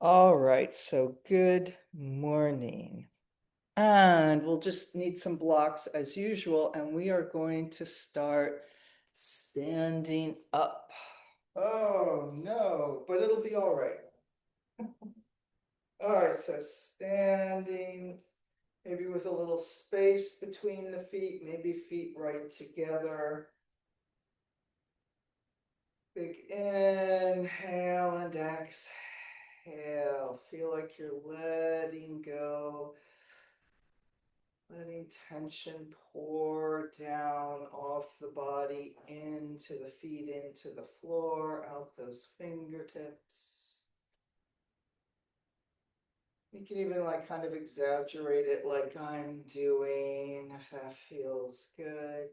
All right, so good morning. And we'll just need some blocks as usual, and we are going to start standing up. Oh no, but it'll be all right. All right, so standing, maybe with a little space between the feet, maybe feet right together. Big inhale and exhale. Feel like you're letting go. Letting tension pour down off the body, into the feet, into the floor, out those fingertips. You can even like kind of exaggerate it like I'm doing, if that feels good.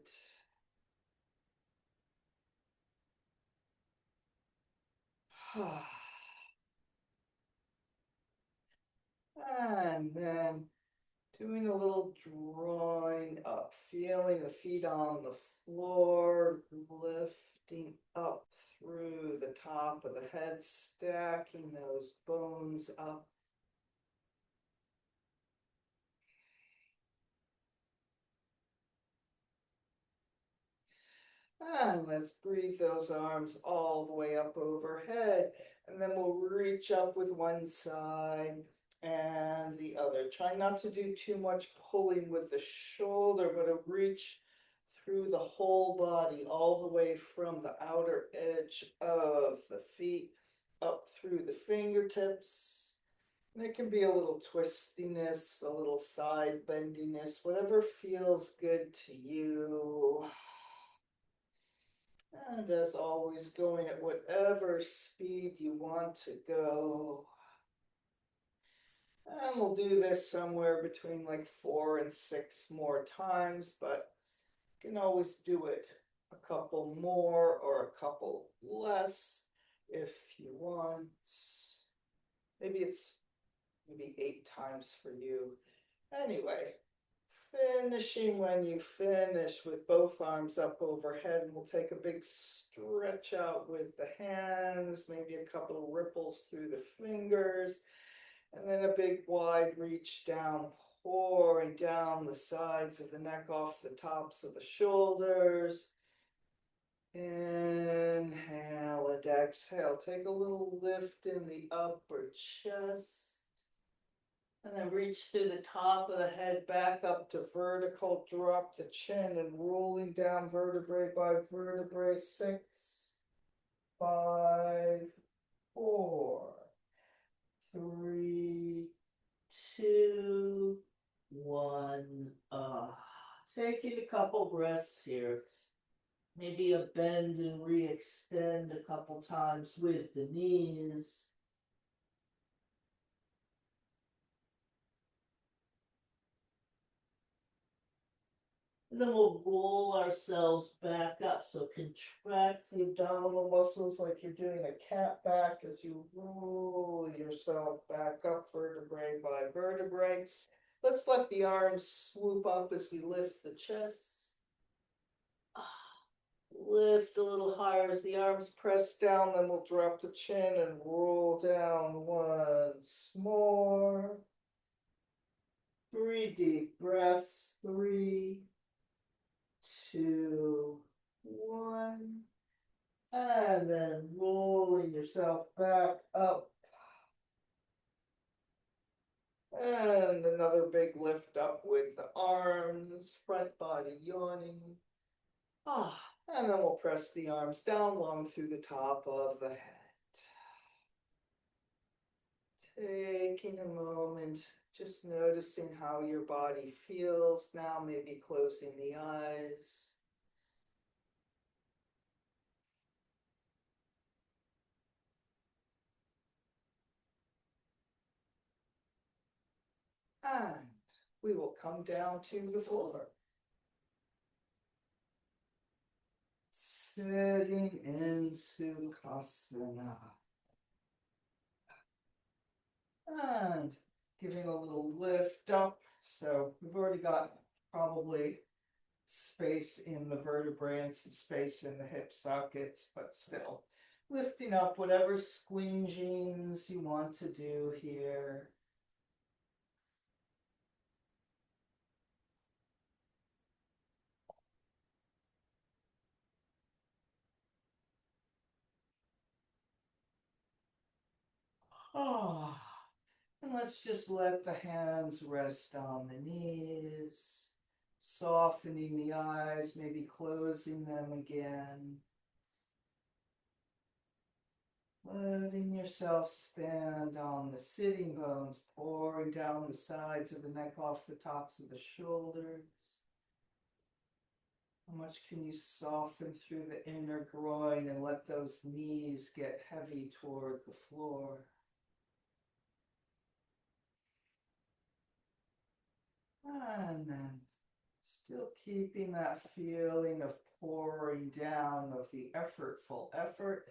And then doing a little drawing up, feeling the feet on the floor, lifting up through the top of the head, stacking those bones up. And let's breathe those arms all the way up overhead. And then we'll reach up with one side and the other. Try not to do too much pulling with the shoulder, but a reach through the whole body, all the way from the outer edge of the feet up through the fingertips. There can be a little twistiness, a little side bendiness, whatever feels good to you. And as always, going at whatever speed you want to go. And we'll do this somewhere between like 4 and 6 more times, but you can always do it a couple more or a couple less if you want. Maybe it's maybe 8 times for you. Anyway, finishing when you finish with both arms up overhead, and we'll take a big stretch out with the hands, maybe a couple of ripples through the fingers, and then a big wide reach down, pouring down the sides of the neck off the tops of the shoulders. Inhale and exhale. Take a little lift in the upper chest. And then reach through the top of the head back up to vertical. Drop the chin and rolling down vertebrae by vertebrae. 6, 5, 4, 3, 2, 1. Taking a couple breaths here. Maybe a bend and re-extend a couple times with the knees. And then we'll roll ourselves back up. So contract the abdominal muscles like you're doing a cat back as you roll yourself back up vertebrae by vertebrae. Let's let the arms swoop up as we lift the chest. Lift a little higher as the arms press down, then we'll drop the chin and roll down once more. 3 deep breaths. 3, 2, 1. And then rolling yourself back up. And another big lift up with the arms, front body yawning. And then we'll press the arms down long through the top of the head. Taking a moment, just noticing how your body feels now, maybe closing the eyes. And we will come down to the floor. Sitting in Sukhasana. And giving a little lift up. So we've already got probably space in the vertebrae and some space in the hip sockets, but still Lifting up whatever squingings you want to do here. Oh, and let's just let the hands rest on the knees, softening the eyes, maybe closing them again. Letting yourself stand on the sitting bones, pouring down the sides of the neck off the tops of the shoulders. How much can you soften through the inner groin and let those knees get heavy toward the floor? And then still keeping that feeling of pouring down, of the effortful effort.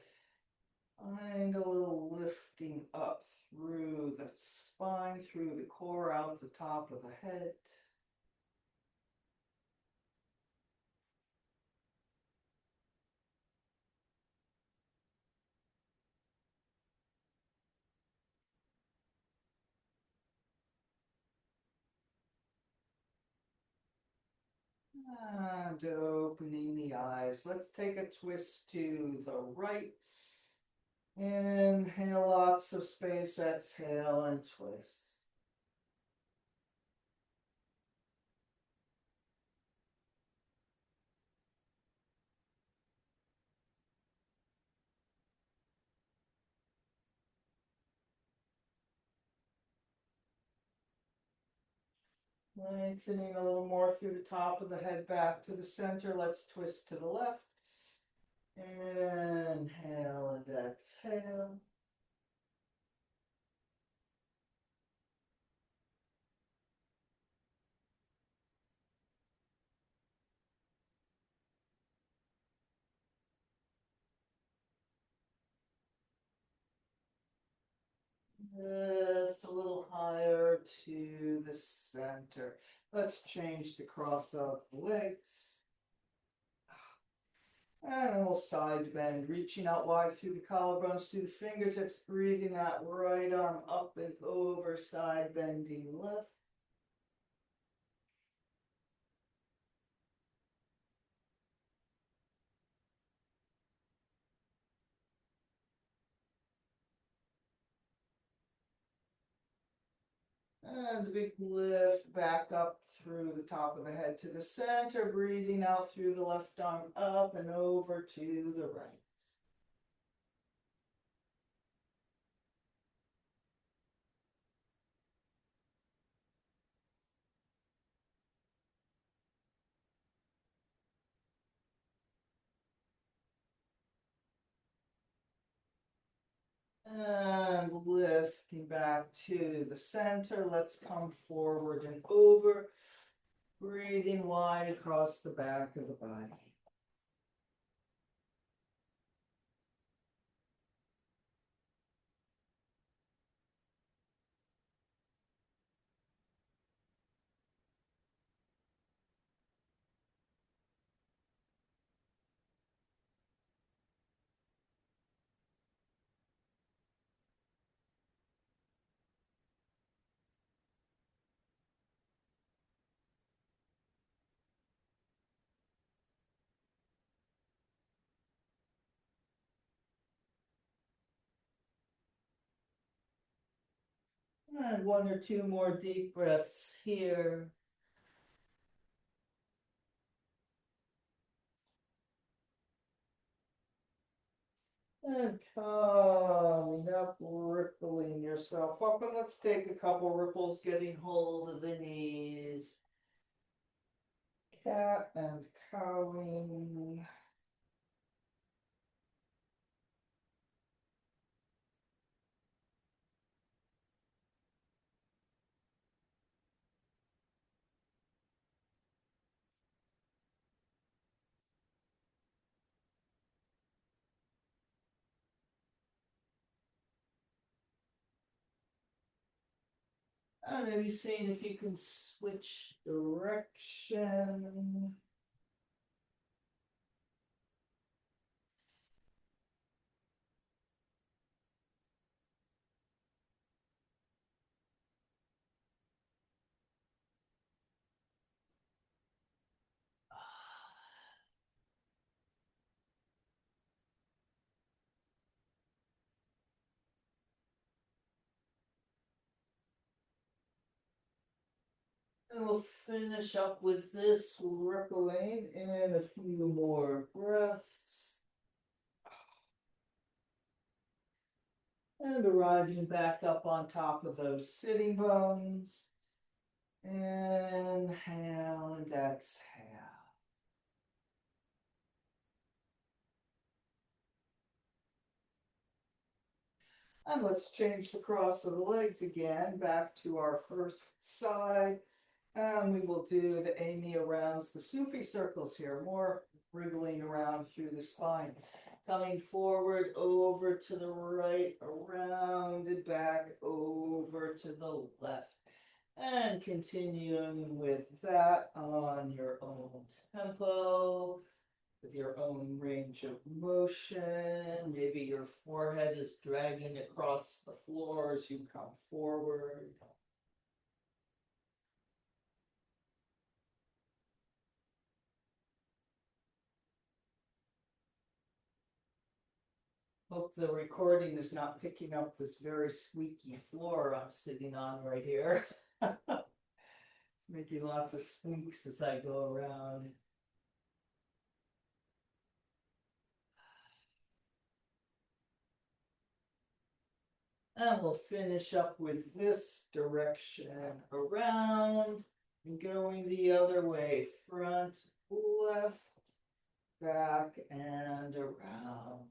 Find a little lifting up through the spine, through the core, out the top of the head. And opening the eyes. Let's take a twist to the right. Inhale lots of space, exhale and twist. Lengthening a little more through the top of the head back to the center. Let's twist to the left. Inhale and exhale. Lift a little higher to the center. Let's change the cross of the legs. And then we'll side bend, reaching out wide through the collarbones, through the fingertips, breathing that right arm up and over, side bending left. And a big lift back up through the top of the head to the center, breathing out through the left arm up and over to the right. And lifting back to the center. Let's come forward and over, breathing wide across the back of the body. And one or two more deep breaths here. And coming up, rippling yourself up. And let's take a couple ripples, getting hold of the knees. Cat and cowing. And maybe seeing if you can switch direction. And we'll finish up with this rippling in a few more breaths. And arriving back up on top of those sitting bones. Inhale and exhale. And let's change the cross of the legs again, back to our first side. And we will do the Amy arounds, the Sufi circles here, more wriggling around through the spine. Coming forward, over to the right, around and back, over to the left. And continuing with that on your own tempo, with your own range of motion. Maybe your forehead is dragging across the floor as you come forward. Hope the recording is not picking up this very squeaky floor I'm sitting on right here. It's making lots of squeaks as I go around. And we'll finish up with this direction around and going the other way, front, left, back, and around.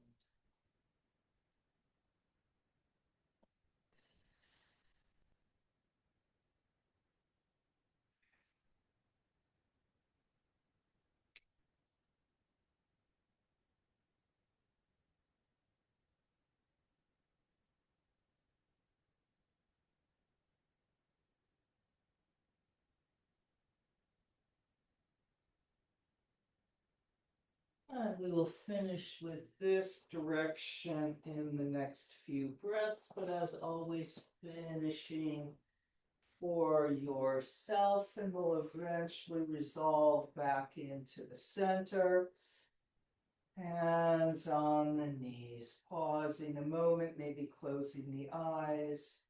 And we will finish with this direction in the next few breaths, but as always, finishing for yourself, and we'll eventually resolve back into the center. Hands on the knees, pausing a moment, maybe closing the eyes.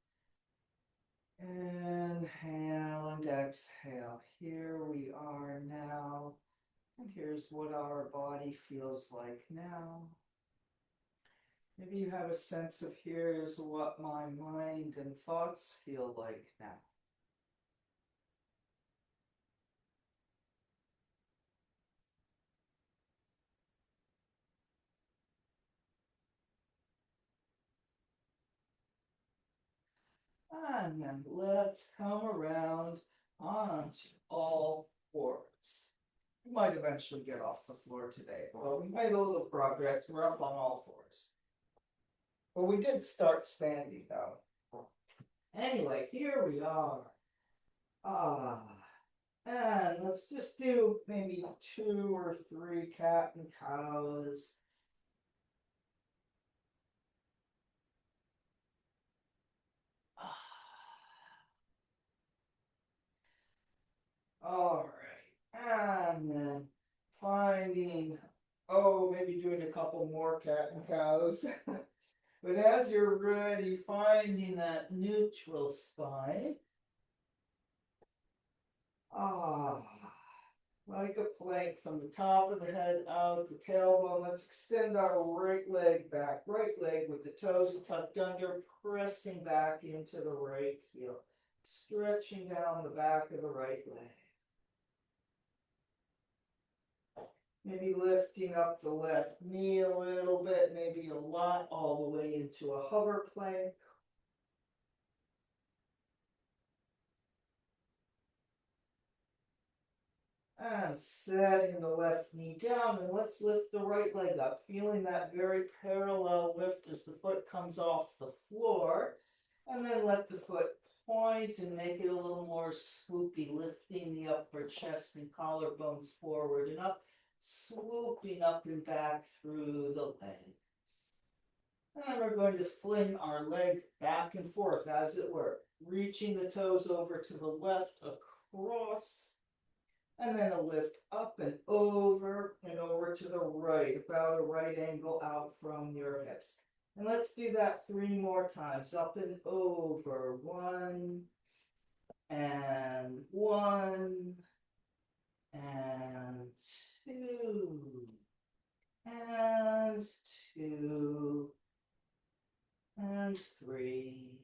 Inhale and exhale. Here we are now. And here's what our body feels like now. Maybe you have a sense of here's what my mind and thoughts feel like now. And then let's come around onto all fours. We might eventually get off the floor today, but we made a little progress. We're up on all fours. But we did start standing though. Anyway, here we are. And let's just do maybe 2 or 3 cat and cows. All right, and then finding, maybe doing a couple more cat and cows. But as you're ready, finding that neutral spine. Ah, like a plank from the top of the head out, the tailbone. Let's extend our right leg back. Right leg with the toes tucked under, pressing back into the right heel. Stretching down the back of the right leg. Maybe lifting up the left knee a little bit, maybe a lot, all the way into a hover plank. And setting the left knee down, and let's lift the right leg up, feeling that very parallel lift as the foot comes off the floor. And then let the foot point and make it a little more swoopy, lifting the upper chest and collarbones forward and up, swooping up and back through the leg. And we're going to fling our leg back and forth, as it were, reaching the toes over to the left, across, and then a lift up and over to the right, about a right angle out from your hips. And let's do that 3 more times, up and over. 1, and 1, and 2, and 2, and 3,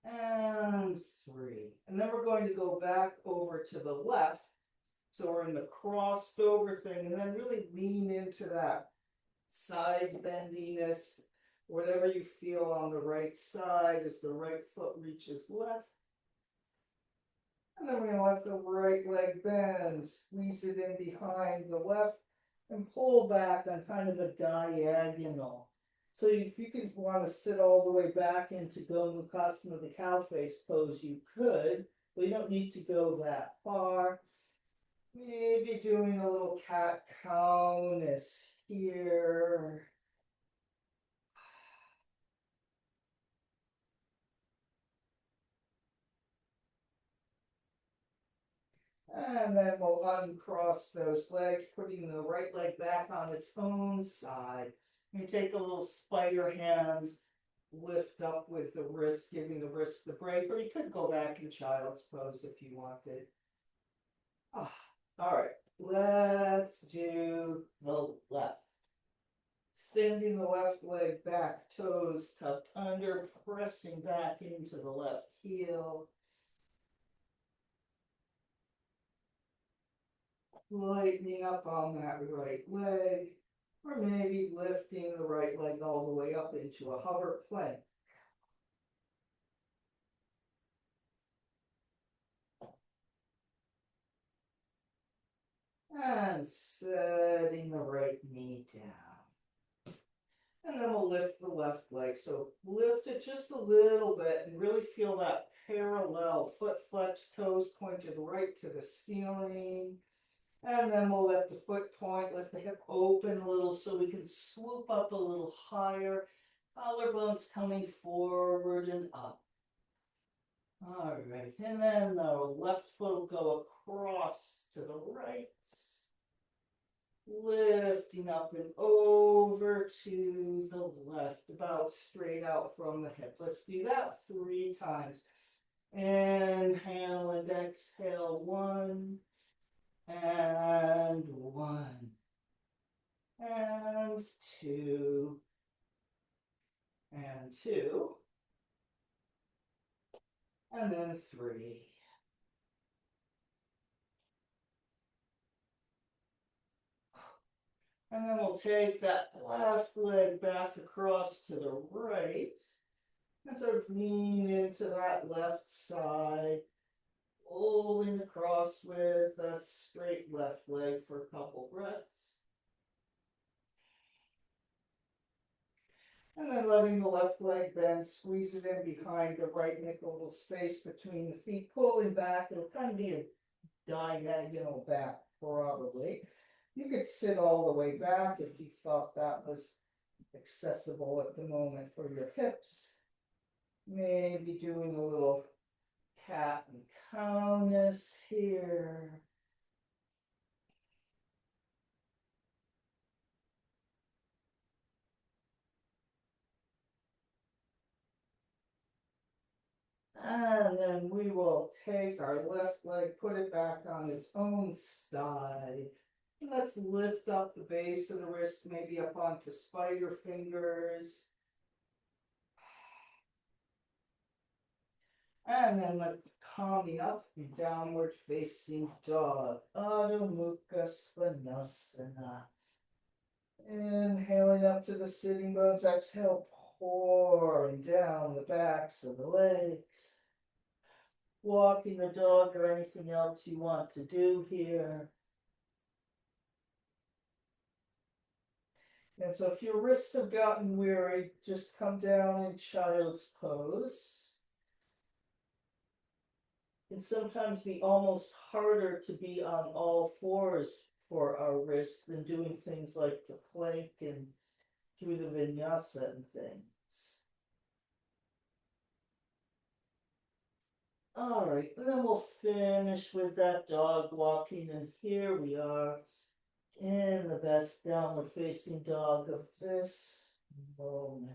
and 3. And then we're going to go back over to the left. So we're in the crossed over thing, and then really lean into that side bendiness, whatever you feel on the right side as the right foot reaches left. And then we're going to let the right leg bend, squeeze it in behind the left, and pull back on kind of a diagonal. So if you could want to sit all the way back into gomukhasana, the cow face pose, you could, but you don't need to go that far. Maybe doing a little cat-cowness here. And then we'll uncross those legs, putting the right leg back on its own side. You take a little spider hand, lift up with the wrist, giving the wrist the break, or you could go back in child's pose if you wanted. All right, let's do the left. Extending the left leg back, toes tucked under, pressing back into the left heel. Lightening up on that right leg, or maybe lifting the right leg all the way up into a hover plank. And setting the right knee down. And then we'll lift the left leg. So lift it just a little bit and really feel that parallel foot flex, toes pointed right to the ceiling. And then we'll let the foot point, let the hip open a little so we can swoop up a little higher. Collarbones coming forward and up. All right, and then the left foot will go across to the right. Lifting up and over to the left, about straight out from the hip. Let's do that 3 times. Inhale and exhale, 1, and 1, and 2, and 2, and then 3. And then we'll take that left leg back across to the right and sort of lean into that left side, holding across with a straight left leg for a couple breaths. And then letting the left leg bend, squeeze it in behind the right, make a little space between the feet, pulling back. It'll kind of be a diagonal back, probably. You could sit all the way back if you thought that was accessible at the moment for your hips. Maybe doing a little cat and cowness here. And then we will take our left leg, put it back on its own side. And let's lift up the base of the wrist, maybe up onto spider fingers. And then let's coming up, downward facing dog. Adho Mukha Svanasana. Inhaling up to the sitting bones, exhale, pouring down the backs of the legs. Walking the dog or anything else you want to do here. And so if your wrists have gotten weary, just come down in child's pose. It can sometimes be almost harder to be on all fours for our wrists than doing things like the plank and through the vinyasa and things. All right, and then we'll finish with that dog walking, and here we are in the best downward facing dog of this moment.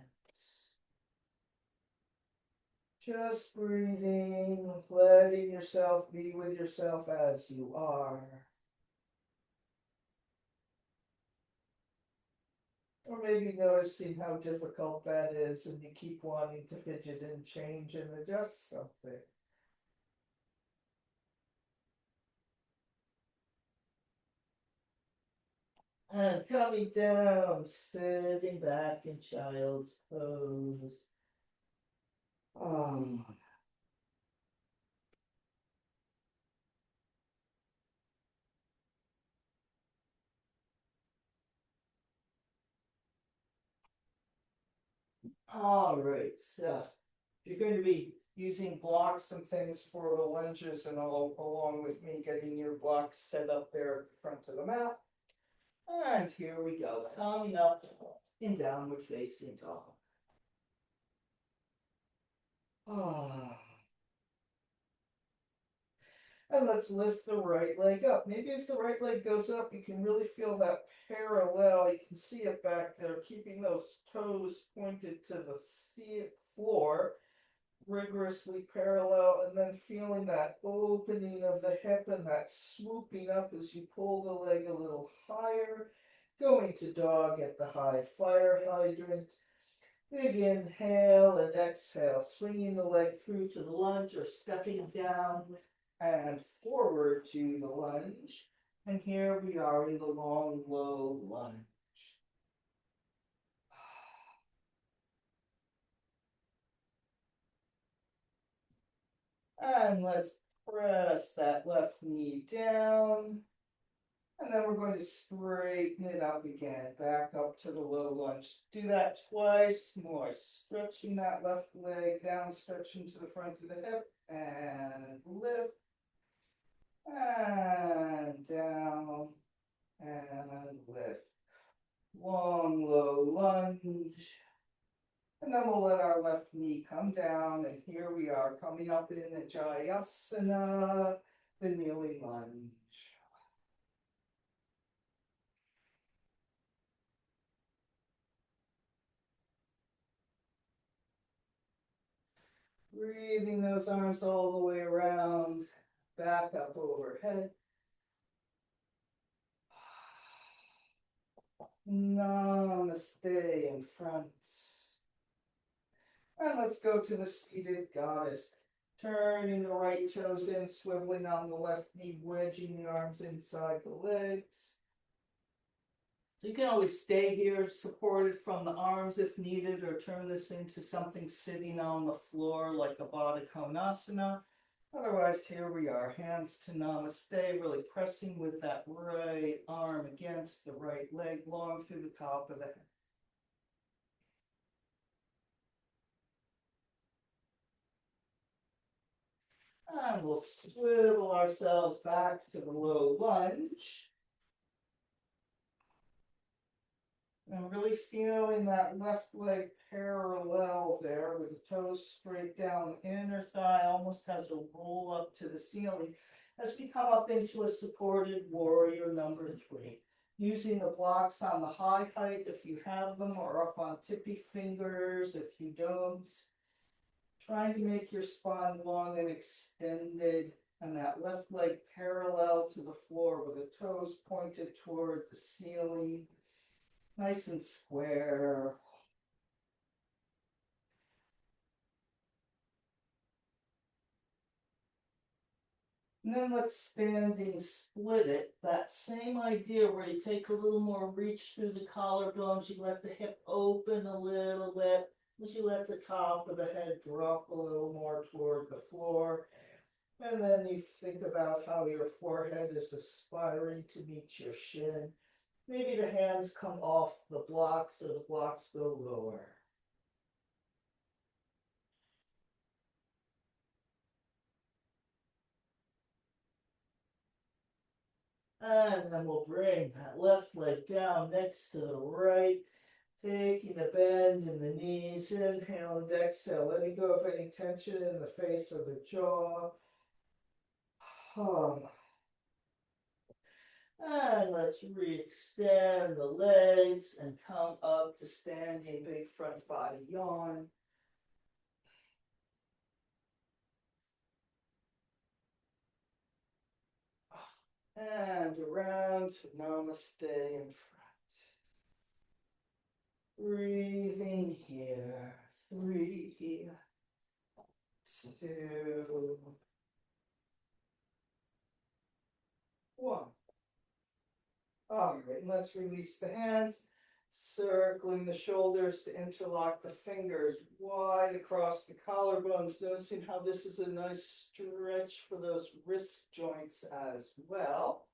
Just breathing, letting yourself be with yourself as you are. Or maybe noticing how difficult that is and you keep wanting to fidget and change and adjust something. And coming down, sitting back in child's pose. Um, all right, so you're going to be using blocks and things for the lunges and all along with me getting your blocks set up there at the front of the mat. And here we go, coming up in downward facing dog. Ah. And let's lift the right leg up. Maybe as the right leg goes up, you can really feel that parallel. You can see it back there, keeping those toes pointed to the floor, rigorously parallel, and then feeling that opening of the hip and that swooping up as you pull the leg a little higher. Going to dog at the high fire hydrant. Big inhale and exhale, swinging the leg through to the lunge or stepping down and forward to the lunge. And here we are in the long, low lunge. And let's press that left knee down. And then we're going to straighten it up again, back up to the low lunge. Do that twice more, stretching that left leg down, stretching to the front of the hip, and lift, and down, and lift. Long, low lunge. And then we'll let our left knee come down, and here we are coming up in a Jayasana, the kneeling lunge. Breathing those arms all the way around, back up overhead. Namaste in front. And let's go to the seated goddess. Turning the right toes in, swiveling on the left knee, wedging the arms inside the legs. So you can always stay here supported from the arms if needed, or turn this into something sitting on the floor like a Baddha Konasana. Otherwise, here we are, hands to namaste, really pressing with that right arm against the right leg, long through the top of the head. And we'll swivel ourselves back to the low lunge. And really feeling that left leg parallel there with the toes straight down. The inner thigh almost has a roll up to the ceiling as we come up into a supported warrior number 3. Using the blocks on the high height if you have them, or up on tippy fingers if you don't. Trying to make your spine long and extended, and that left leg parallel to the floor with the toes pointed toward the ceiling. Nice and square. And then let's standing split it. That same idea where you take a little more reach through the collarbones, you let the hip open a little bit, as you let the top of the head drop a little more toward the floor. And then you think about how your forehead is aspiring to meet your shin. Maybe the hands come off the blocks or the blocks go lower. And then we'll bring that left leg down next to the right, taking a bend in the knees. Inhale and exhale, letting go of any tension in the face or the jaw. And let's re-extend the legs and come up to standing big front body yawn. And around to namaste in front. Breathing here. 3, 2, 1. All right, let's release the hands, circling the shoulders to interlock the fingers wide across the collarbones, noticing how this is a nice stretch for those wrist joints as well.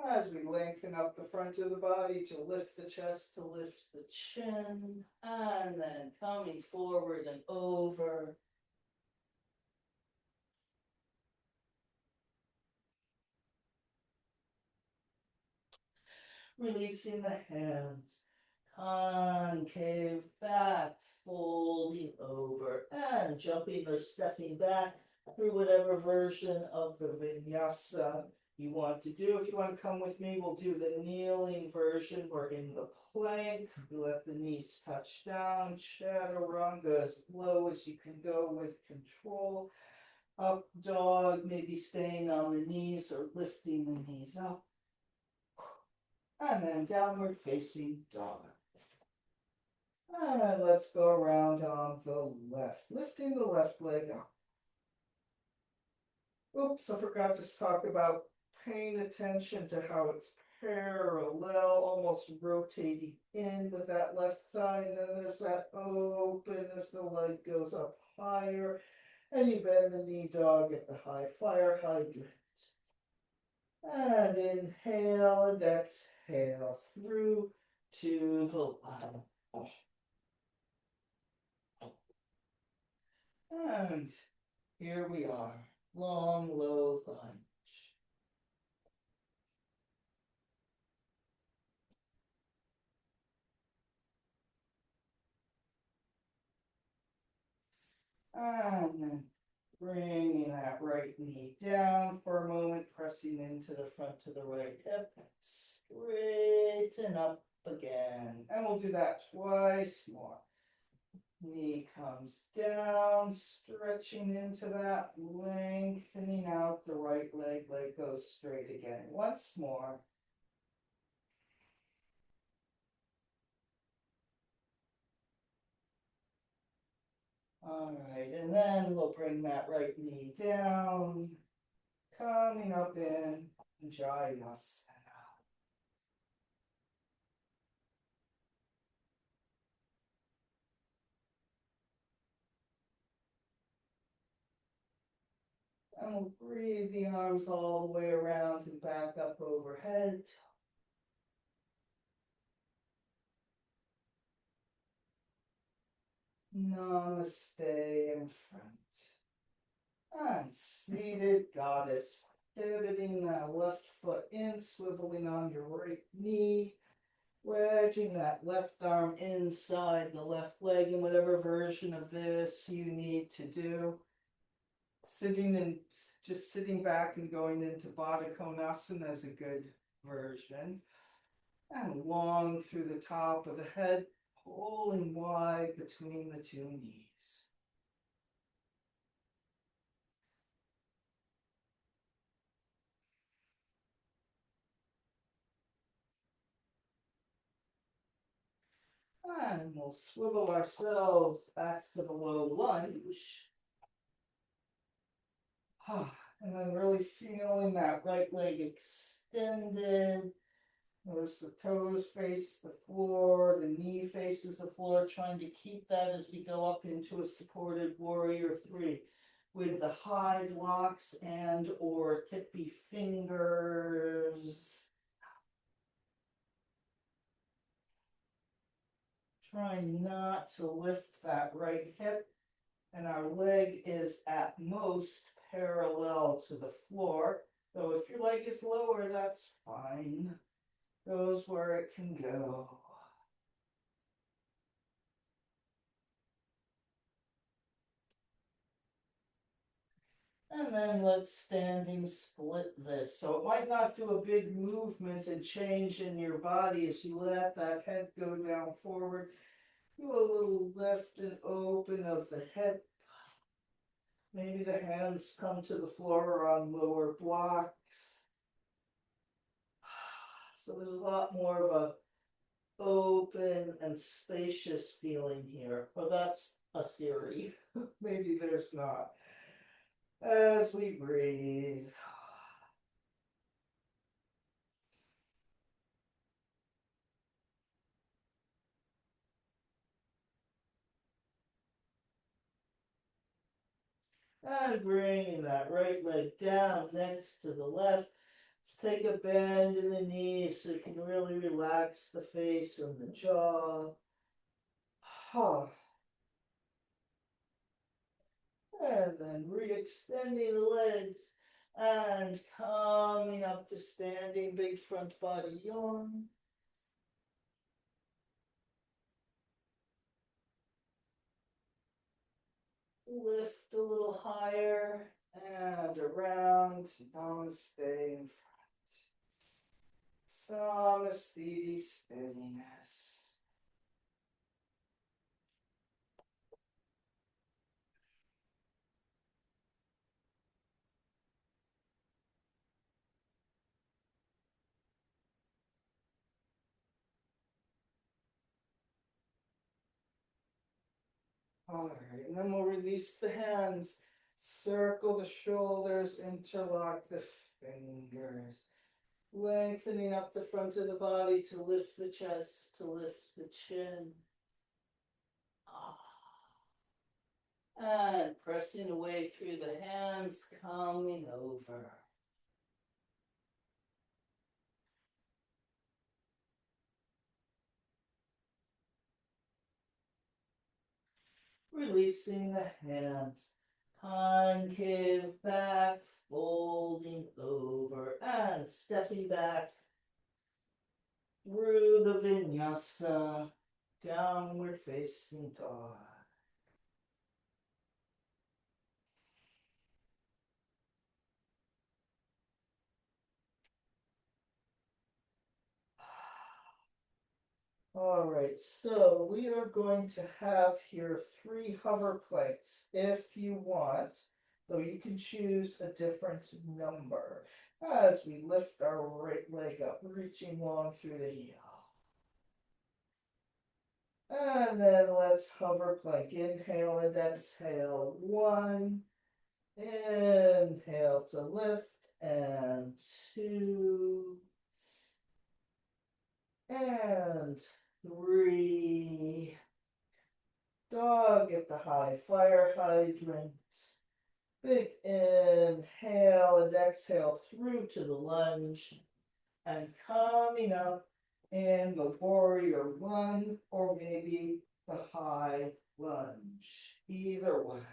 As we lengthen up the front of the body to lift the chest, to lift the chin, and then coming forward and over. Releasing the hands, concave back, folding over, and jumping or stepping back through whatever version of the vinyasa you want to do. If you want to come with me, we'll do the kneeling version. We're in the plank. We let the knees touch down. Chaturanga as low as you can go with control. Up dog, maybe staying on the knees or lifting the knees up. And then downward facing dog. And let's go around on the left, lifting the left leg up. Oops, I forgot to talk about paying attention to how it's parallel, almost rotating in with that left thigh. And then there's that open as the leg goes up higher. And you bend the knee dog at the high fire hydrant. And inhale and exhale through to the left. And here we are, long, low lunge. And then bringing that right knee down for a moment, pressing into the front of the right hip, straighten up again. And we'll do that twice more. Knee comes down, stretching into that, lengthening out the right leg, leg goes straight again. Once more. All right, and then we'll bring that right knee down, coming up in Jayasana. And we'll breathe the arms all the way around and back up overhead. Namaste in front. And seated goddess, pivoting that left foot in, swiveling on your right knee, wedging that left arm inside the left leg in whatever version of this you need to do. Sitting and just sitting back and going into Baddha Konasana is a good version. And long through the top of the head, pulling wide between the two knees. And we'll swivel ourselves back to the low lunge. And then really feeling that right leg extended. Notice the toes face the floor, the knee faces the floor, trying to keep that as we go up into a supported warrior 3 with the high blocks and or tippy fingers. Trying not to lift that right hip, and our leg is at most parallel to the floor. So if your leg is lower, that's fine. Goes where it can go. And then let's standing split this. So it might not do a big movement and change in your body as you let that head go down forward. Do a little lift and open of the head. Maybe the hands come to the floor or on lower blocks. So there's a lot more of a open and spacious feeling here. Well, that's a theory. Maybe there's not. As we breathe. And bringing that right leg down next to the left. Let's take a bend in the knees so you can really relax the face and the jaw. And then re-extending the legs and coming up to standing, big front body yawn. Lift a little higher and around. Namaste in front. Samastiti steadiness. All right, and then we'll release the hands. Circle the shoulders, interlock the fingers. Lengthening up the front of the body to lift the chest, to lift the chin. And pressing away through the hands, coming over. Releasing the hands, concave back, folding over, and stepping back through the Vinyasa, downward facing dog. All right, so we are going to have here 3 hover planks if you want, though you can choose a different number as we lift our right leg up, reaching long through the heel. And then let's hover plank. Inhale and exhale. 1. Inhale to lift. And 2. And 3. Dog at the high fire hydrant. Big inhale and exhale through to the lunge. And coming up in the warrior 1 or maybe the high lunge. Either one.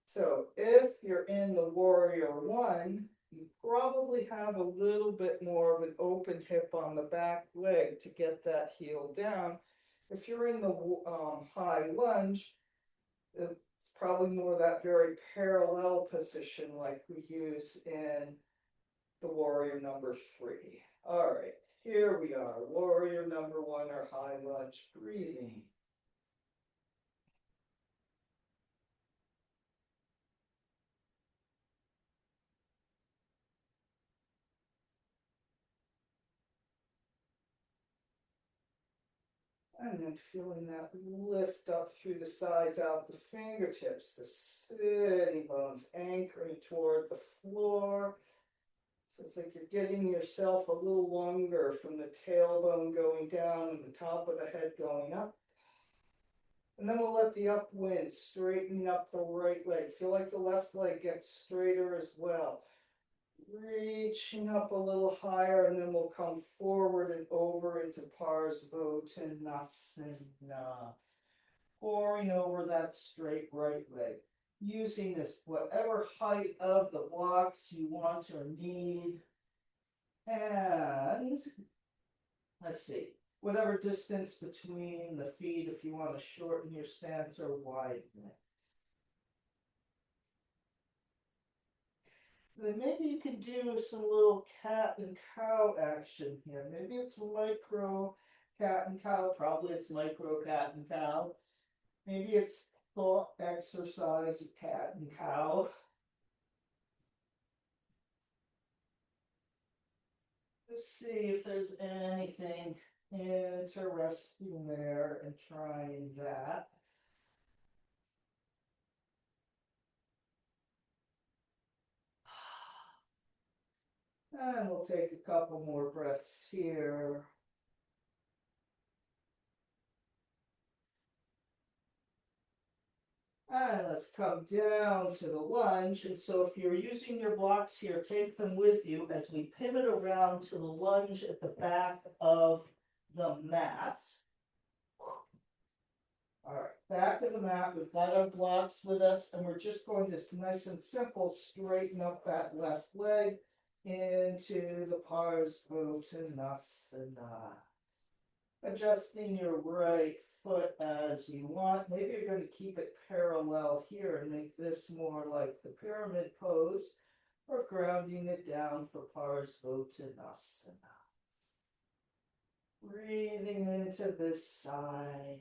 So if you're in the warrior 1, you probably have a little bit more of an open hip on the back leg to get that heel down. If you're in the high lunge, it's probably more that very parallel position like we use in the warrior number 3. All right, here we are, warrior number 1 or high lunge, breathing. And then feeling that lift up through the sides, out the fingertips, the sitting bones anchoring toward the floor. So it's like you're getting yourself a little longer from the tailbone going down and the top of the head going up. And then we'll let the upwind straighten up the right leg. Feel like the left leg gets straighter as well. Reaching up a little higher, and then we'll come forward and over into Parsvottanasana. Pouring over that straight right leg. Using this, whatever height of the blocks you want or need. And let's see, whatever distance between the feet if you want to shorten your stance or widen it. Then maybe you can do some little cat and cow action here. Maybe it's micro cat and cow. Probably it's micro cat and cow. Maybe it's thought exercise cat and cow. Just see if there's anything interesting there and trying that. And we'll take a couple more breaths here. And let's come down to the lunge. And so if you're using your blocks here, take them with you as we pivot around to the lunge at the back of the mat. All right, back of the mat, we've got our blocks with us, and we're just going to, nice and simple, straighten up that left leg into the Parsvottanasana. Adjusting your right foot as you want. Maybe you're going to keep it parallel here and make this more like the pyramid pose, or grounding it down for Parsvottanasana. Breathing into this side.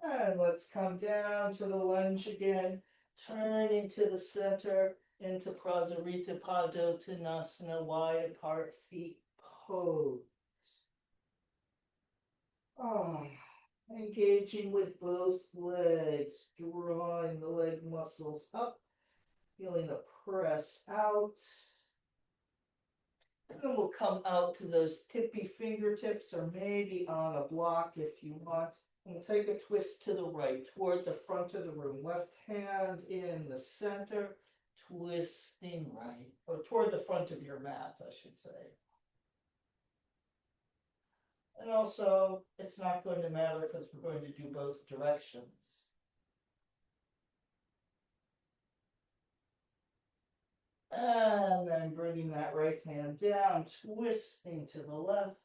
And let's come down to the lunge again, turning to the center into Prasarita Padottanasana, wide apart feet pose. Oh, engaging with both legs, drawing the leg muscles up, feeling a press out. And then we'll come out to those tippy fingertips, or maybe on a block if you want. And we'll take a twist to the right, toward the front of the room. Left hand in the center, twisting right, or toward the front of your mat, I should say. And also, it's not going to matter because we're going to do both directions. And then bringing that right hand down, twisting to the left.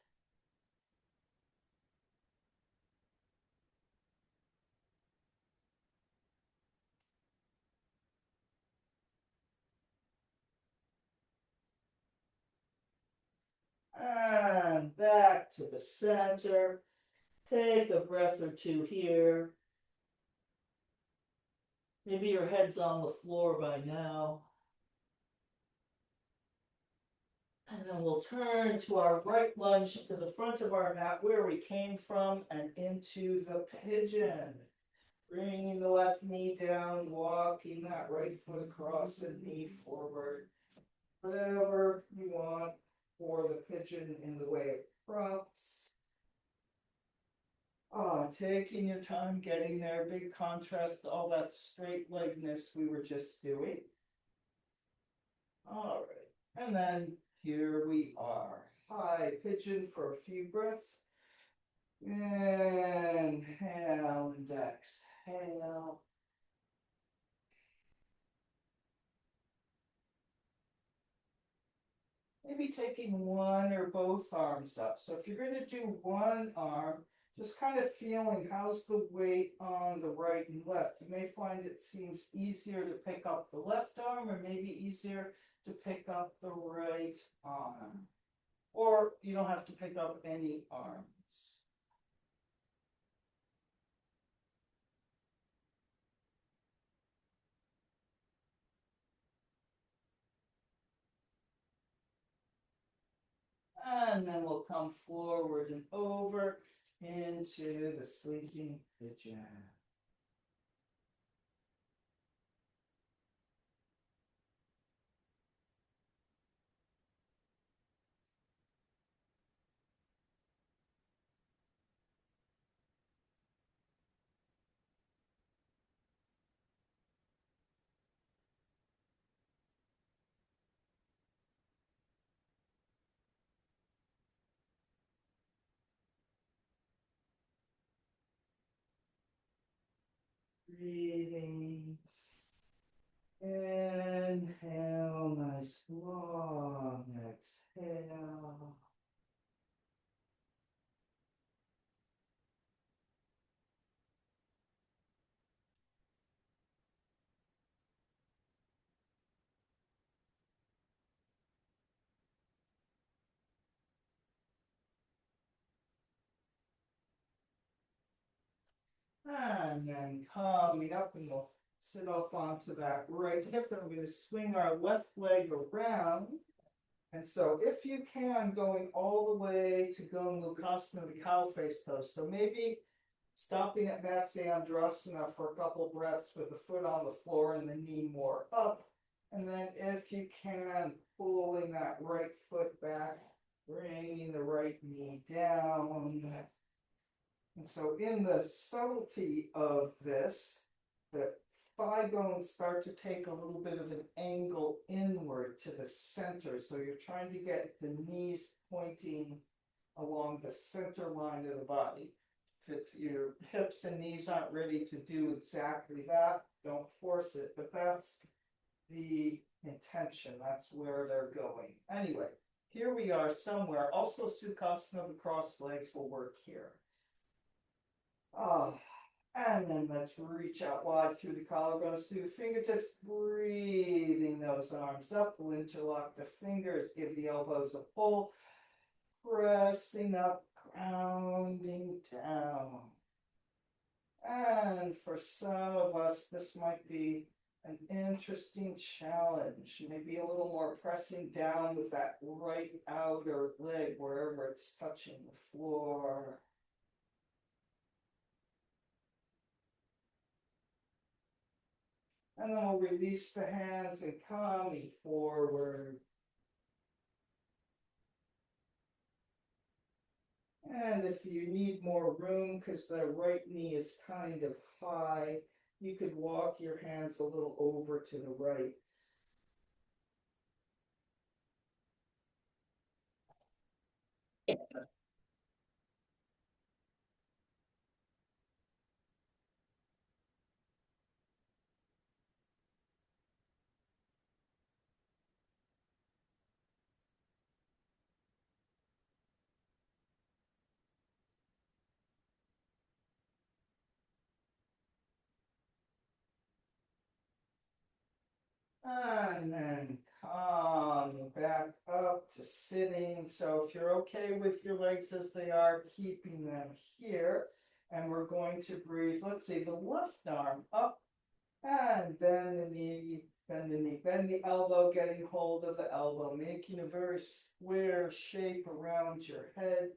And back to the center. Take a breath or two here. Maybe your head's on the floor by now. And then we'll turn to our right lunge to the front of our mat where we came from and into the pigeon. Bringing the left knee down, walking that right foot across and knee forward. Whatever you want for the pigeon in the way of props. Taking your time getting there, big contrast to all that straight legness we were just doing. All right, and then here we are. High pigeon for a few breaths. Inhale and exhale. Maybe taking one or both arms up. So if you're going to do one arm, just kind of feeling how's the weight on the right and left. You may find it seems easier to pick up the left arm, or maybe easier to pick up the right arm. Or you don't have to pick up any arms. And then we'll come forward and over into the sleeping pigeon. Breathing. Inhale, nice long exhale. And then coming up, and we'll sit off onto that right hip, and we're going to swing our left leg around. And so if you can, going all the way to gomukhasana, the cow face pose. So maybe stopping at Matsyendrasana for a couple breaths with the foot on the floor and the knee more up. And then if you can, pulling that right foot back, bringing the right knee down. And so in the subtlety of this, the thigh bones start to take a little bit of an angle inward to the center. So you're trying to get the knees pointing along the center line of the body. If it's your hips and knees aren't ready to do exactly that, don't force it. But that's the intention. That's where they're going. Anyway, here we are somewhere. Also, Sukhasana, the crossed legs will work here. And then let's reach out wide through the collarbones, through the fingertips, breathing those arms up. We'll interlock the fingers, give the elbows a pull, pressing up, grounding down. And for some of us, this might be an interesting challenge. Maybe a little more pressing down with that right outer leg wherever it's touching the floor. And then we'll release the hands and coming forward. And if you need more room because the right knee is kind of high, you could walk your hands a little over to the right. And then come back up to sitting. So if you're okay with your legs as they are, keeping them here. And we're going to breathe, let's see, the left arm up and bend the knee, bend the knee, bend the elbow, getting hold of the elbow, making a very square shape around your head.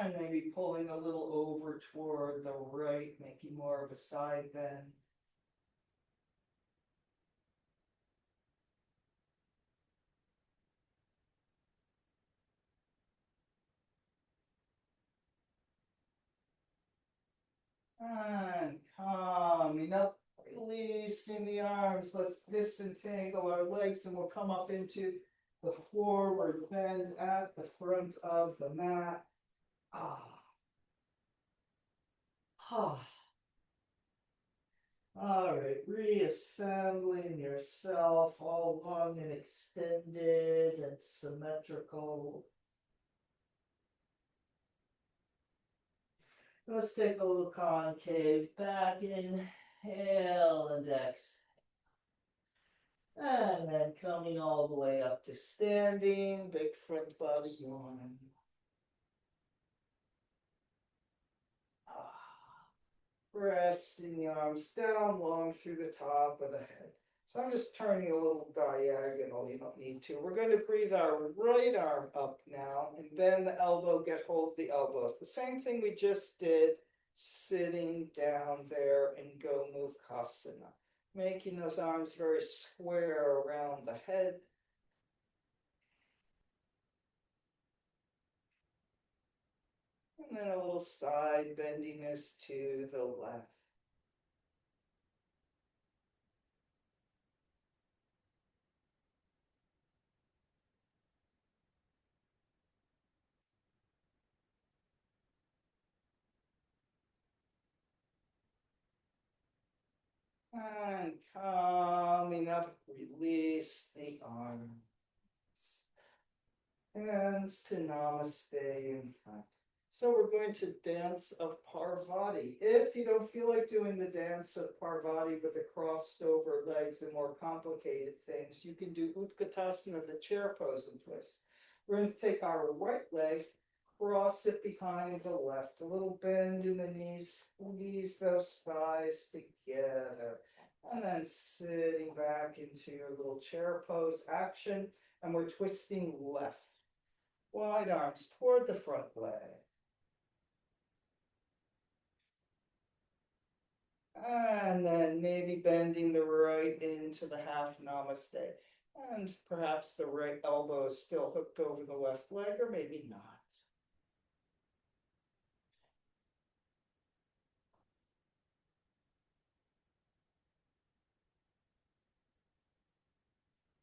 And maybe pulling a little over toward the right, making more of a side bend. And coming up, releasing the arms. Let's disentangle our legs and we'll come up into the forward bend at the front of the mat. Ah. Ah. All right, reassembling yourself all long and extended and symmetrical. Let's take a little concave back, inhale and exhale. And then coming all the way up to standing, big front body yawn. Pressing the arms down long through the top of the head. So I'm just turning a little diagonal, you don't need to. We're going to breathe our right arm up now and bend the elbow, get hold of the elbows. The same thing we just did, sitting down there in gomukhasana. Making those arms very square around the head. And then a little side bendiness to the left. And coming up, release the arms. Hands to namaste in front. So we're going to Dance of Parvati. If you don't feel like doing the Dance of Parvati with the crossed over legs and more complicated things, you can do Utkatasana, the chair pose and twist. We're going to take our right leg, cross it behind the left, a little bend in the knees, squeeze those thighs together, and then sitting back into your little chair pose action, and we're twisting left. Wide arms toward the front leg. And then maybe bending the right into the half namaste. And perhaps the right elbow is still hooked over the left leg, or maybe not.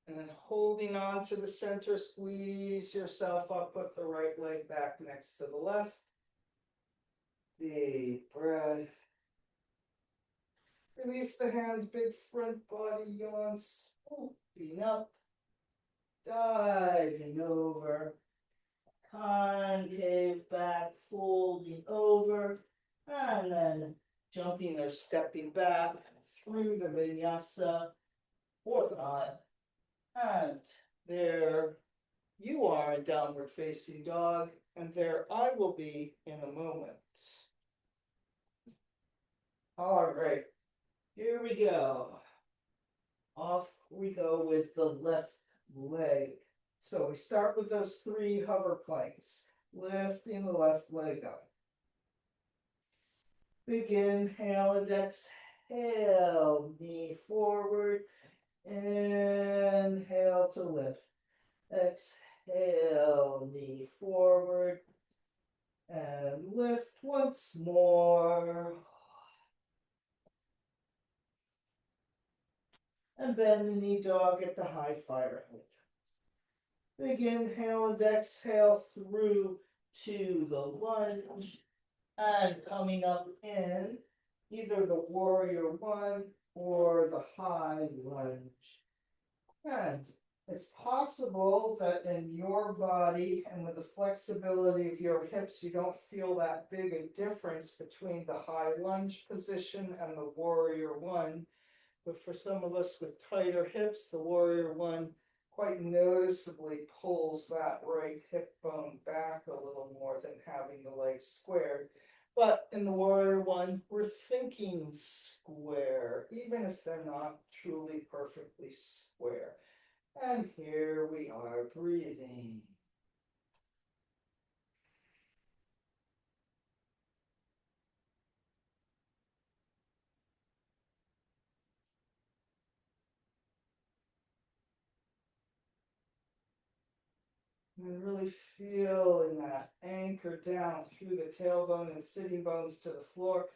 And then holding on to the center, squeeze yourself up, put the right leg back next to the left. Deep breath. Release the hands, big front body yawn, swooping up, diving over, concave back, folding over, and then jumping or stepping back through the vinyasa, or not. And there you are in downward facing dog, and there I will be in a moment. All right, here we go. Off we go with the left leg. So we start with those 3 hover planks, lifting the left leg up. Big inhale and exhale, knee forward, inhale to lift. Exhale, knee forward, and lift once more. And bend the knee dog at the high fire hydrant. Big inhale and exhale through to the lunge, and coming up in either the warrior 1 or the high lunge. And it's possible that in your body and with the flexibility of your hips, you don't feel that big a difference between the high lunge position and the warrior 1. But for some of us with tighter hips, the warrior 1 quite noticeably pulls that right hip bone back a little more than having the legs squared. But in the warrior 1, we're thinking square, even if they're not truly perfectly square. And here we are breathing. And really feeling that anchor down through the tailbone and sitting bones to the floor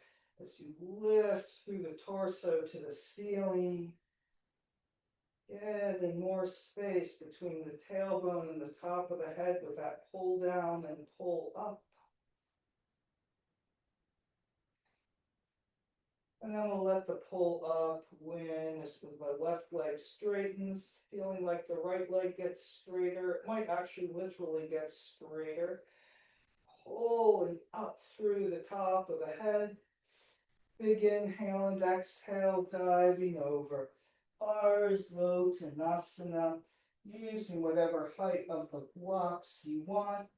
as you lift through the torso to the ceiling. Getting more space between the tailbone and the top of the head with that pull down and pull up. And then we'll let the pull up win as the left leg straightens, feeling like the right leg gets straighter. It might actually literally get straighter. Pulling up through the top of the head. Big inhale and exhale, diving over. Ardha using whatever height of the blocks you want.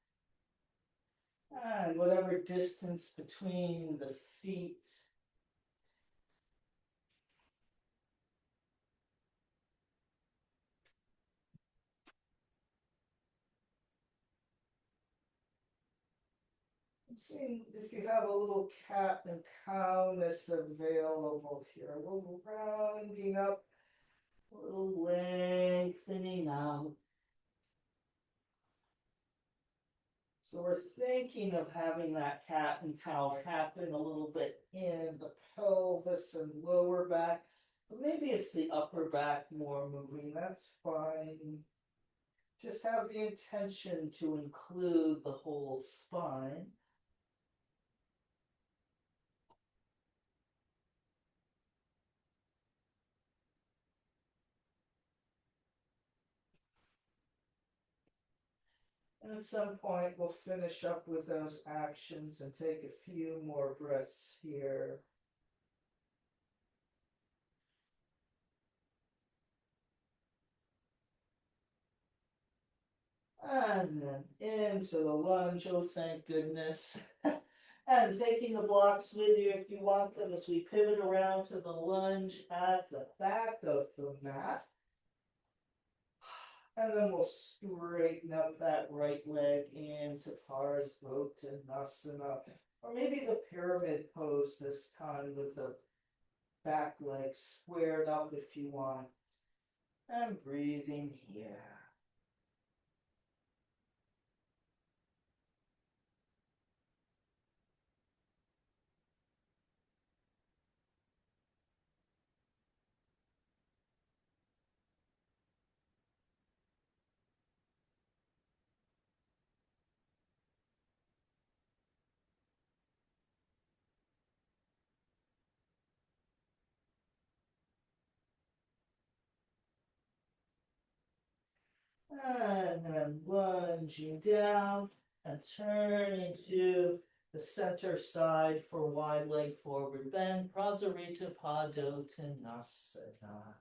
And whatever distance between the feet. See if you have a little cat and cowness available here. A little rounding up, a little lengthening out. So we're thinking of having that cat and cow happen a little bit in the pelvis and lower back. But maybe it's the upper back more moving. That's fine. Just have the intention to include the whole spine. And at some point, we'll finish up with those actions and take a few more breaths here. And then into the lunge, oh thank goodness. And taking the blocks with you if you want them as we pivot around to the lunge at the back of the mat. And then we'll straighten up that right leg into Parvati, or maybe the pyramid pose this time with the back leg squared up if you want. And breathing here. And then lunging down and turning to the center side for wide leg forward bend, Prasarita Padottanasana.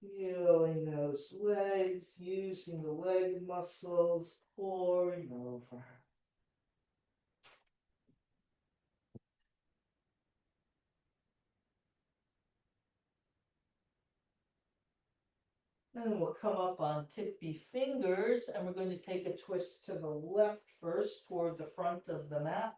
Feeling those legs, using the leg muscles, pouring over. And we'll come up on tippy fingers, and we're going to take a twist to the left first toward the front of the mat.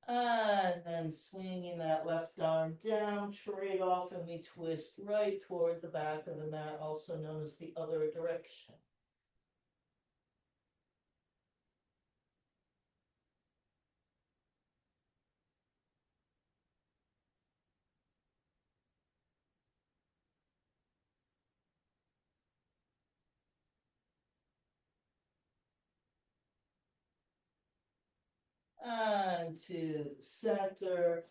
And then swinging that left arm down, trade off, and we twist right toward the back of the mat, also known as the other direction. And to the center.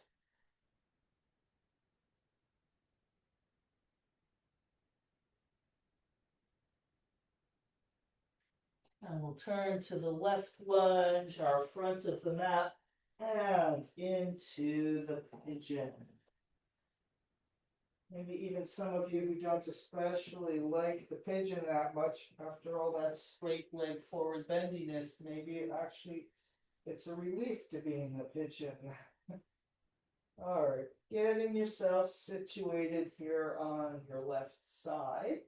And we'll turn to the left lunge, our front of the mat, and into the pigeon. Maybe even some of you who don't especially like the pigeon that much, after all that straight leg forward bendiness, maybe it's a relief to be in the pigeon. All right, getting yourself situated here on your left side.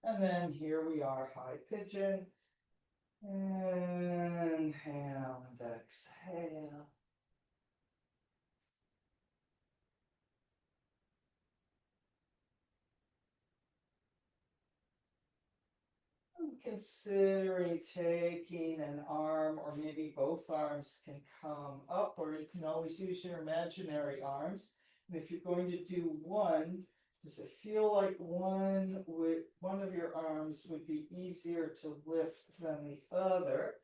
And then here we are, high pigeon. Inhale and exhale. Considering taking an arm, or maybe both arms can come up, or you can always use your imaginary arms. And if you're going to do one, does it feel like one of your arms would be easier to lift than the other?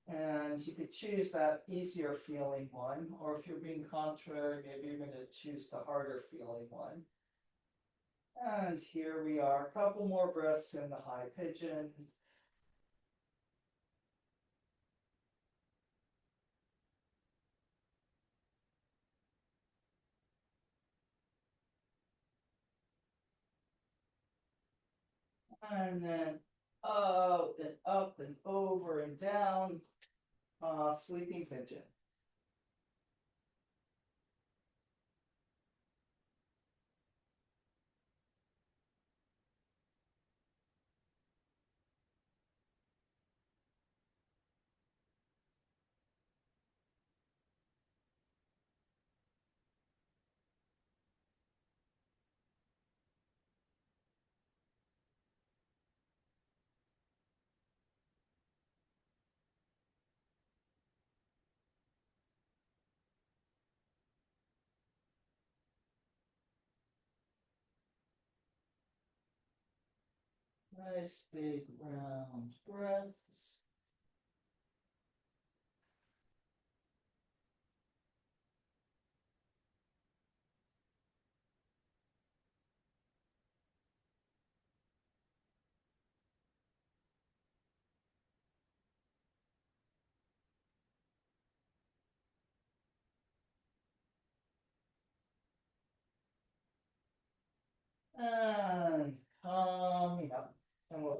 And you could choose that easier feeling one, or if you're being contrary, maybe you're going to choose the harder feeling one. And here we are, a couple more breaths in the high pigeon. And then up and over and down, sleeping pigeon. Nice big round breaths.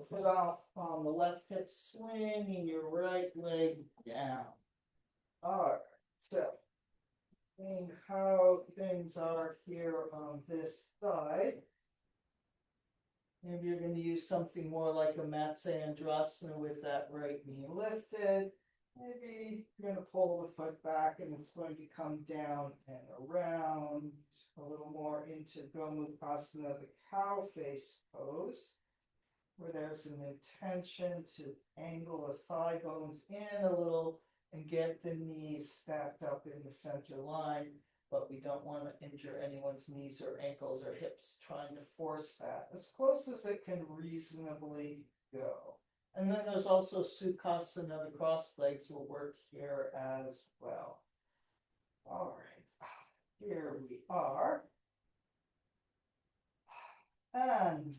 foot off on the left hip, swinging your right leg down. All right, so seeing how things are here on this side. Maybe you're going to use something more like a Matsyendrasana with that right knee lifted. Maybe you're going to pull the foot back and it's going to come down and around a little more into gomukhasana, the cow face pose, where there's an intention to angle the thigh bones in a little and get the knees stacked up in the center line, but we don't want to injure anyone's knees or ankles or hips trying to force that as close as it can reasonably go. And then there's also Sukhasana, the crossed legs will work here as well. All right, here we are. And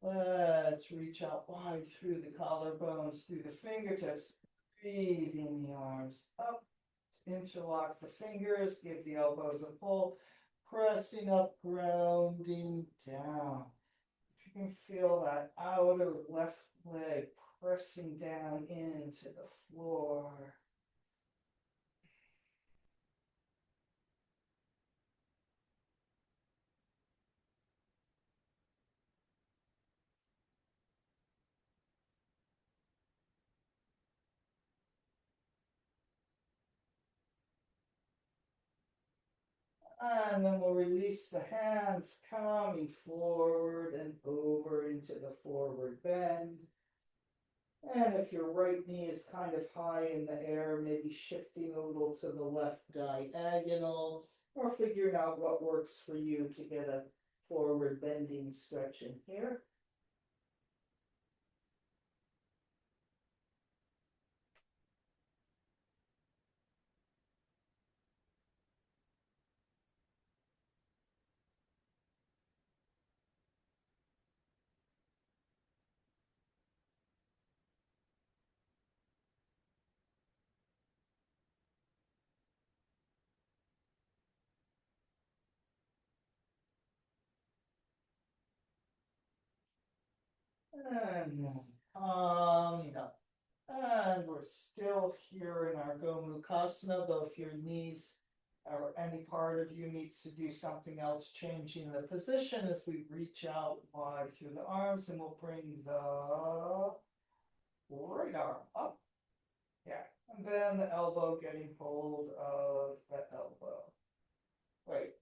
let's reach out wide through the collarbones, through the fingertips, breathing the arms up, interlock the fingers, give the elbows a pull, pressing up, grounding down. If you can feel that outer left leg pressing down into the floor. And then we'll release the hands, coming forward and over into the forward bend. And if your right knee is kind of high in the air, maybe shifting a little to the left diagonal, or figuring out what works for you to get a forward bending stretch in here. And then coming up. And we're still here in our gomukhasana, though if your knees or any part of you needs to do something else, changing the position as we reach out wide through the arms, and we'll bring the right arm up. Yeah, and then the elbow getting hold of the elbow. Wait,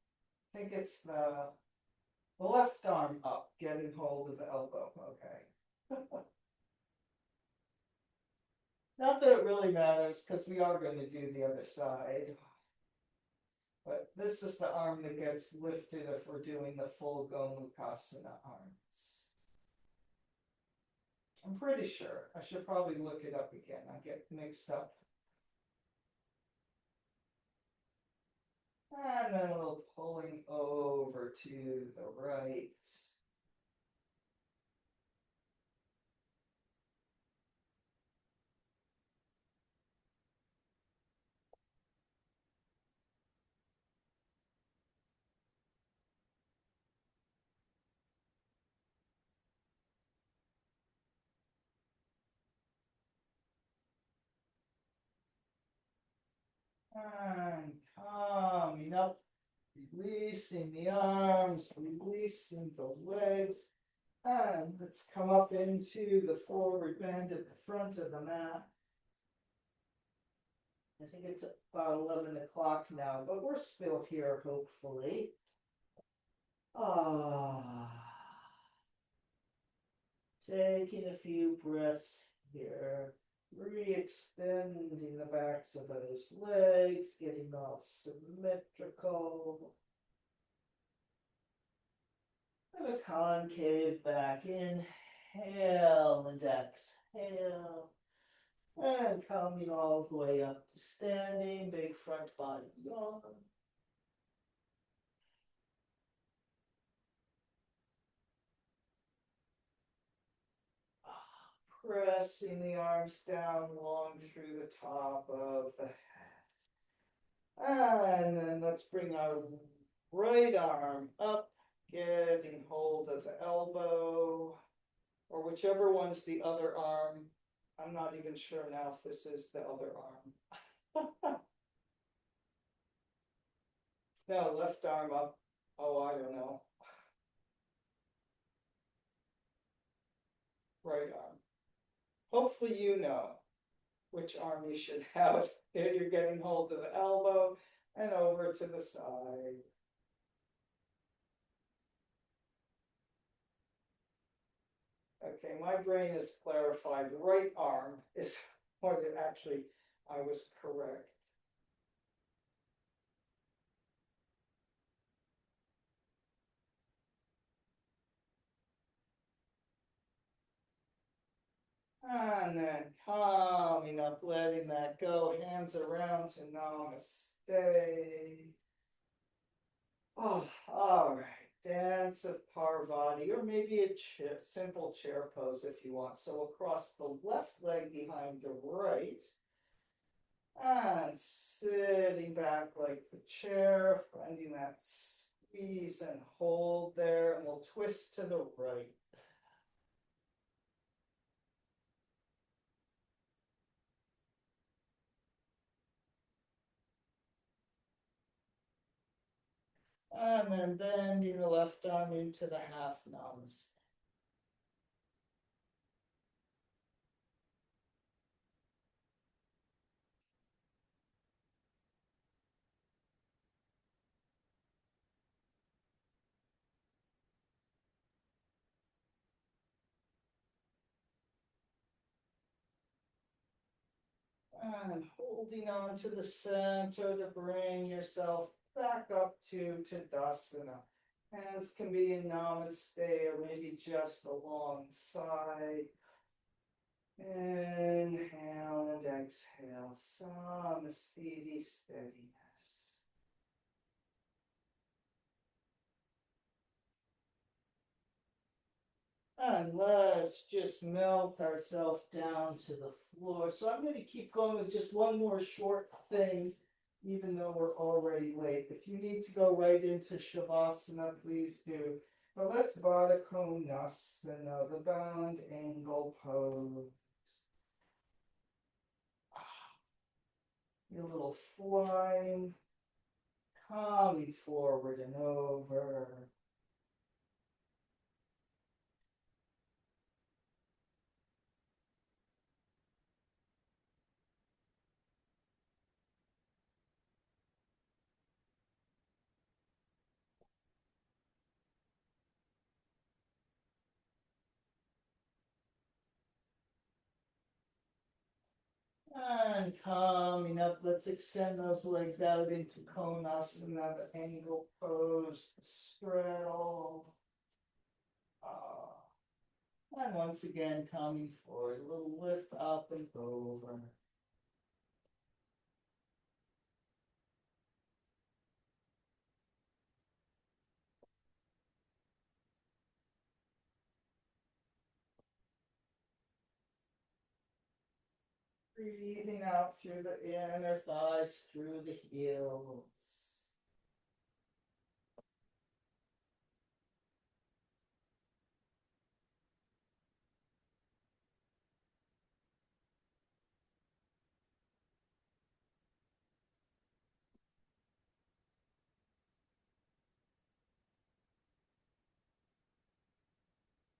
I think it's the left arm up, getting hold of the elbow. Okay. Not that it really matters, because we are going to do the other side. But this is the arm that gets lifted if we're doing the full gomukhasana arms. I'm pretty sure. I should probably look it up again. I get mixed up. And then a little pulling over to the right. And coming up, releasing the arms, releasing the legs. And let's come up into the forward bend at the front of the mat. I think it's about 11 o'clock now, but we're still here, hopefully. Taking a few breaths here. Re-extending the backs of those legs, getting all symmetrical. And a concave back, inhale and exhale. And coming all the way up to standing, big front body yawn. Pressing the arms down long through the top of the head. And then let's bring our right arm up, getting hold of the elbow. or whichever one's the other arm. I'm not even sure now if this is the other arm. No, left arm up. Oh, I don't know. Right arm. Hopefully you know which arm you should have. There you're getting hold of the elbow and over to the side. Okay, my brain is clarified. The right arm is what it actually, I was correct. And then coming up, letting that go, hands around to namaste. Oh, all right. Dance of Parvati, or maybe a simple chair pose if you want. So across the left leg behind the right, and sitting back like the chair, finding that squeeze and hold there, and we'll twist to the right. And then bending the left arm into the half namaste. And holding on to the center to bring yourself back up to Tadasana. Hands can be in namaste or maybe just alongside. Inhale and exhale. Samastiti steadiness. And let's just melt ourselves down to the floor. So I'm going to keep going with just one more short thing, even though we're already late. If you need to go right into Shavasana, please do. But let's Baddha Konasana, the bound angle pose. A little flying, coming forward and over. And coming up, let's extend those legs out into Konasana, the angle pose, the straddle. And once again, coming forward, a little lift up and over. Breathing out through the inner thighs, through the heels.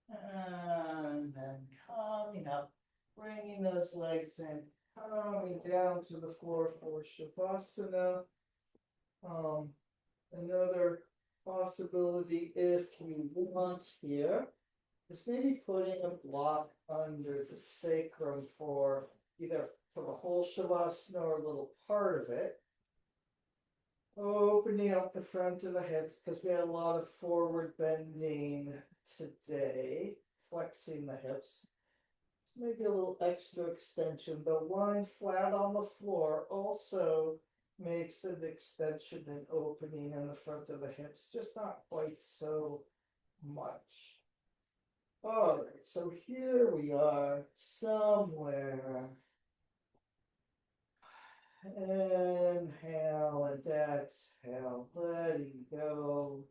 And then coming up, bringing those legs in, coming down to the floor for Shavasana. Another possibility, if you want here, is maybe putting a block under the sacrum for either for the whole Shavasana or a little part of it. Opening up the front of the hips because we had a lot of forward bending today, flexing the hips. Maybe a little extra extension, but lying flat on the floor also makes an extension and opening in the front of the hips, just not quite so much. All right, so here we are somewhere. Inhale and exhale, letting go.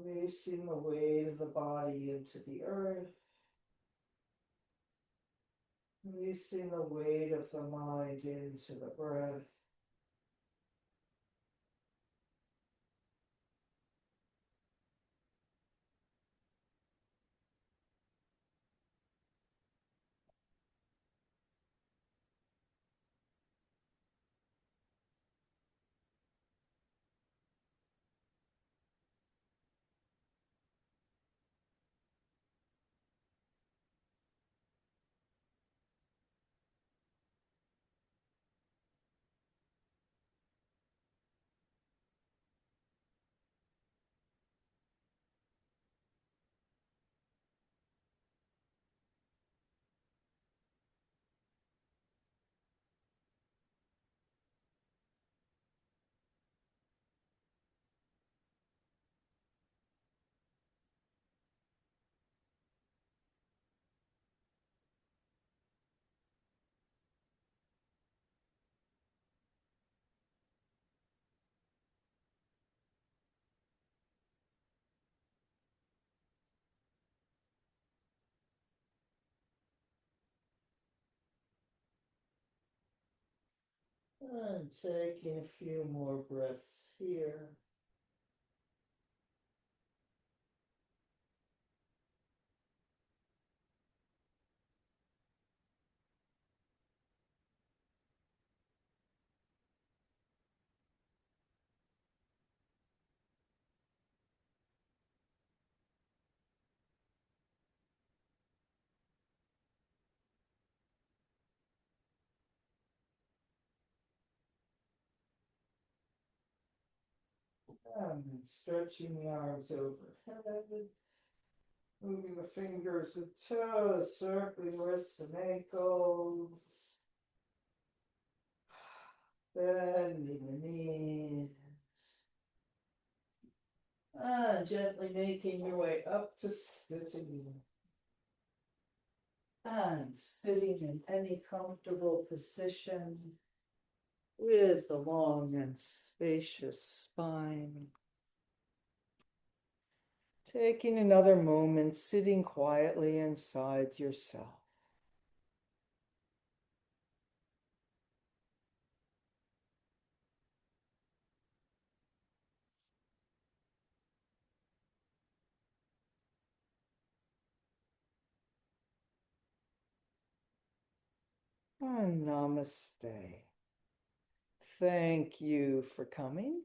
Releasing the weight of the body into the earth. Releasing the weight of the mind into the breath. And taking a few more breaths here. And then stretching the arms overhead. Moving the fingers and toes, circling wrists and ankles. Bending the knees. And gently making your way up to sitting. And sitting in any comfortable position with a long and spacious spine. Taking another moment, sitting quietly inside yourself. And namaste. Thank you for coming.